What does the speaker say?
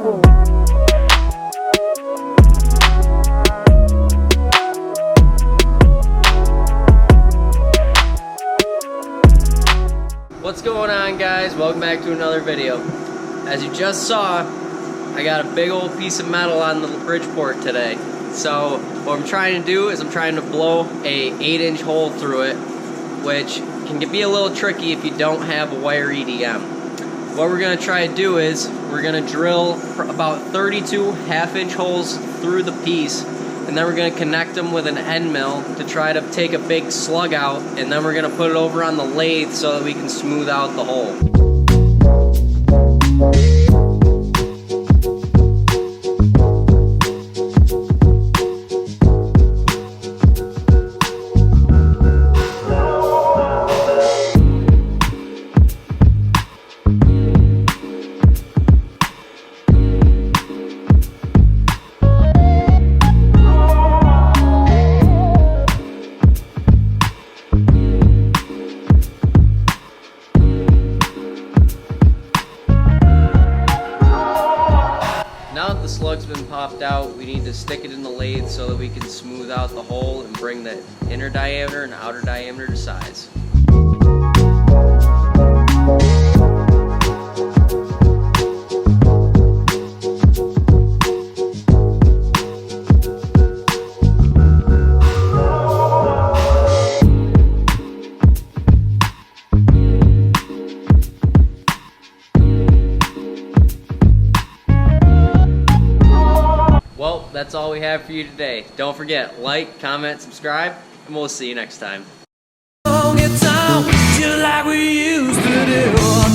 What's going on, guys? Welcome back to another video. As you just saw, I got a big old piece of metal on the Bridgeport today. So what I'm trying to do is I'm trying to blow a 8-inch hole through it, which can be a little tricky if you don't have a wire EDM. What we're going to try to do is we're going to drill about 32 half-inch holes through the piece, and then we're going to connect them with an end mill to try to take a big slug out, and then we're going to put it over on the lathe so that we can smooth out the hole. Now that the slug's been popped out, we need to stick it in the lathe so that we can smooth out the hole and bring the inner diameter and outer diameter to size. Well, that's all we have for you today. Don't forget, like, comment, subscribe, and we'll see you next time. Like we used to do.